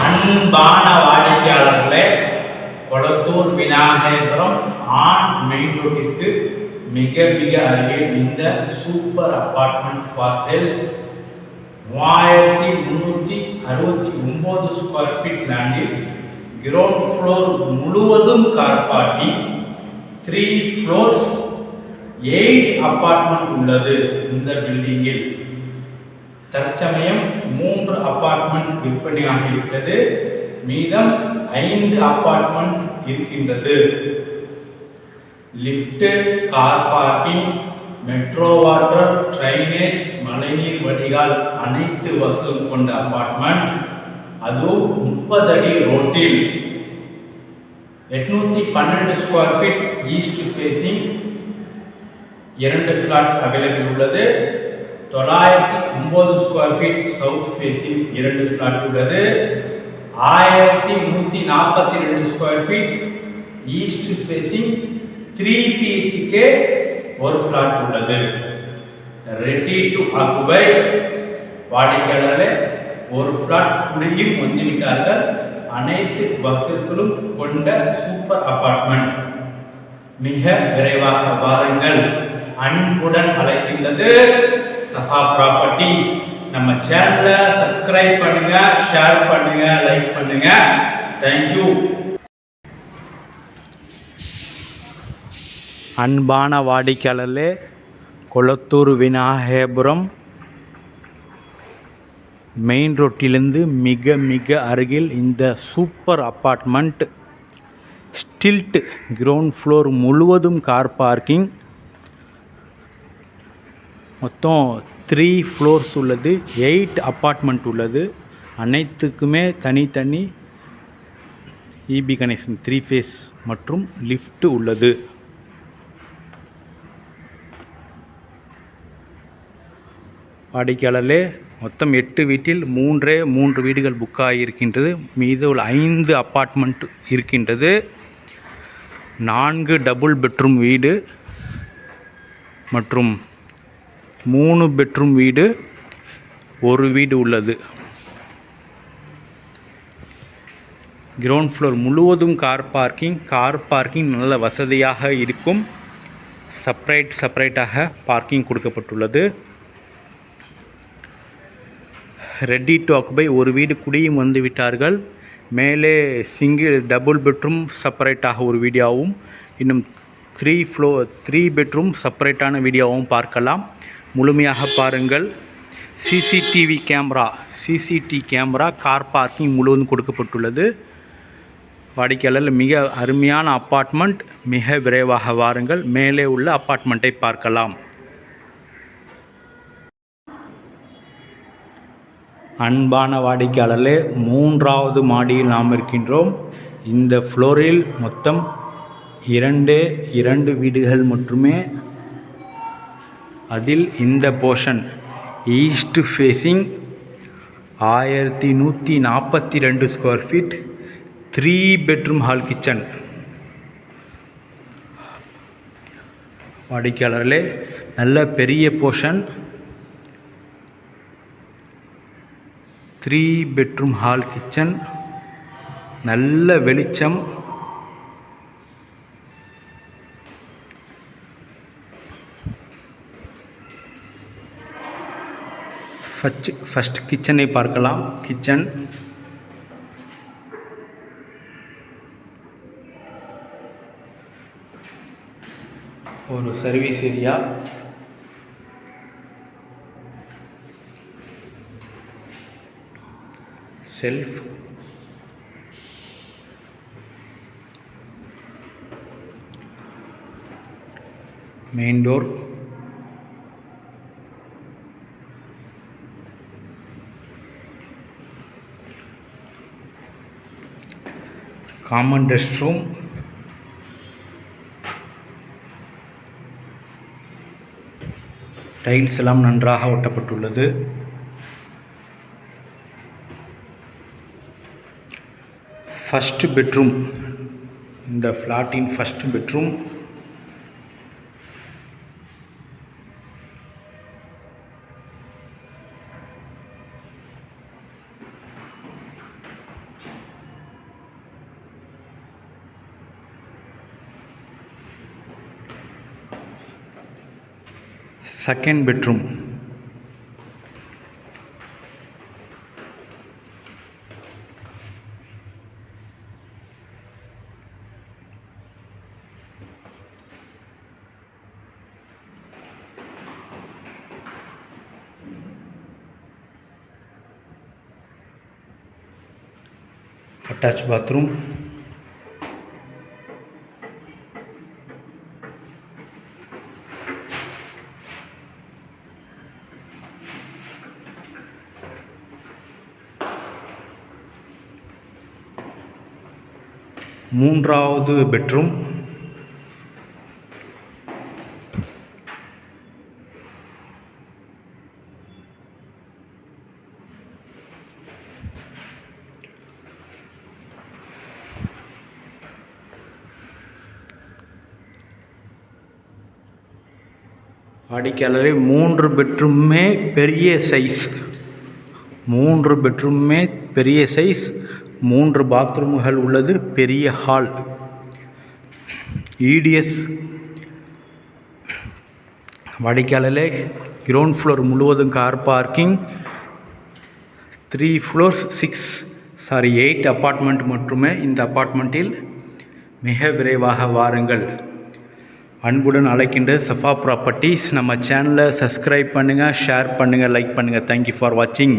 அன்பான வாடிக்கையாளர்களே, Kolathur Vinayagapuram on main ரோட்டிற்கு மிக மிக அருகில் இந்த super apartment for sales 3369 square feet லேண்டில் கிரவுண்ட் ஃப்ளோர் முழுவதும் கார் பார்க்கிங், 3 ஃப்ளோர்ஸ் 8 அபார்ட்மெண்ட் உள்ளது. இந்த பில்டிங்கில் தற்சமயம் 3 அபார்ட்மெண்ட் விற்பனையாகிவிட்டது. மீதம் 5 அபார்ட்மெண்ட் இருக்கின்றது. Lift, car parking, metro water, drainage, மழைநீர் வடிகால் அனைத்து வசதியும் கொண்ட அபார்ட்மெண்ட். அதுவும் 30 அடி ரோட்டில் 812 square feet east facing 2 flat available உள்ளது. 909 square feet south facing 2 flat உள்ளது. 1142 square feet east facing 3 BHK 1 flat உள்ளது. Ready to occupy. வாடிக்கையாளர்களே, 1 ஃபிளாட் குடியும் வந்துவிட்டார்கள். அனைத்து வசதிகளும் கொண்ட சூப்பர் அபார்ட்மெண்ட். மிக விரைவாக வாருங்கள். அன்புடன் அழைக்கின்றது சஃபா ப்ராப்பர்ட்டிஸ். நம்ம சேனலை சப்ஸ்கிரைப் பண்ணுங்க, ஷேர் பண்ணுங்க, லைக் பண்ணுங்க. தேங்க்யூ. அன்பான வாடிக்கையாளர்களே, கொளத்தூர் விநாயகபுரம் மெயின் ரோட்டிலிருந்து மிக மிக அருகில் இந்த சூப்பர் அப்பார்ட்மெண்ட் ஸ்டில்ட் கிரவுண்ட் ஃப்ளோர் முழுவதும் கார் பார்க்கிங். மொத்தம் 3 ஃப்ளோர்ஸ் உள்ளது. 8 அப்பார்ட்மெண்ட் உள்ளது. அனைத்துக்குமே தனித்தனி இபி கனெக்ஷன் 3 ஃபேஸ் மற்றும் லிஃப்ட் உள்ளது. வாடிக்கையாளர்களே, மொத்தம் 8 வீட்டில் 3 வீடுகள் புக் ஆகியிருக்கின்றது. மீது உள்ள 5 அப்பார்ட்மெண்ட் இருக்கின்றது. 4 டபுள் பெட்ரூம் வீடு மற்றும் 3 பெட்ரூம் வீடு, 1 வீடு உள்ளது. கிரவுண்ட் ஃப்ளோர் முழுவதும் கார் பார்க்கிங் நல்ல வசதியாக இருக்கும். செப்பரேட்டாக பார்க்கிங் கொடுக்கப்பட்டுள்ளது. Ready to occupy. 1 வீடு குடியும் வந்து விட்டார்கள். மேலே டபுள் பெட்ரூம் செப்பரேட்டாக ஒரு வீடியோவும், இன்னும் 3 பெட்ரூம் செப்பரேட்டான வீடியோவும் பார்க்கலாம். முழுமையாக பாருங்கள். சிசிடிவி கேமரா கார் பார்க்கிங் முழுவதும் கொடுக்கப்பட்டுள்ளது. வாடிக்கையாளர், மிக அருமையான அப்பார்ட்மெண்ட். மிக விரைவாக வாருங்கள். மேலே உள்ள அப்பார்ட்மெண்ட்டை பார்க்கலாம். அன்பான வாடிக்கையாளர்களே, 3வது மாடியில் நாம் இருக்கின்றோம். இந்த ஃப்ளோரில் மொத்தம் 2 வீடுகள் மட்டுமே. அதில் இந்த portion east facing 1142 square feet 3 bedroom hall kitchen. வாடிக்கையாளர்களே, நல்ல பெரிய போர்ஷன். 3 bedroom hall kitchen. நல்ல வெளிச்சம். ஃபர்ஸ்ட் கிச்சனை பார்க்கலாம். கிச்சன் ஒரு service area. Shelf, main door, common rest room, tiles எல்லாம் நன்றாக ஒட்டப்பட்டுள்ளது. ஃபர்ஸ்ட் பெட்ரூம், இந்த ஃப்ளாட்டின் first bedroom. Second bedroom. Attach bathroom. மூன்றாவது பெட்ரூம். வாடிக்கையாளரே 3 பெட்ரூமே பெரிய சைஸ். 3 பெட்ரூமே பெரிய சைஸ். 3 பாத்ரூம்கள் உள்ளது. பெரிய ஹால். இடிஎஸ். வாடிக்கையாளரே கிரவுண்ட் ஃப்ளோர் முழுவதும் கார் பார்க்கிங். 3 ஃப்ளோர்ஸ் 8 அப்பார்ட்மெண்ட் மட்டுமே இந்த அப்பார்ட்மெண்ட்டில். மிக விரைவாக வாருங்கள். அன்புடன் அழைக்கின்ற சஃபா ப்ராப்பர்ட்டிஸ். நம்ம சேனலை சப்ஸ்கிரைப் பண்ணுங்கள், ஷேர் பண்ணுங்கள், லைக் பண்ணுங்கள். தேங்க்யூ ஃபார் வாட்சிங்.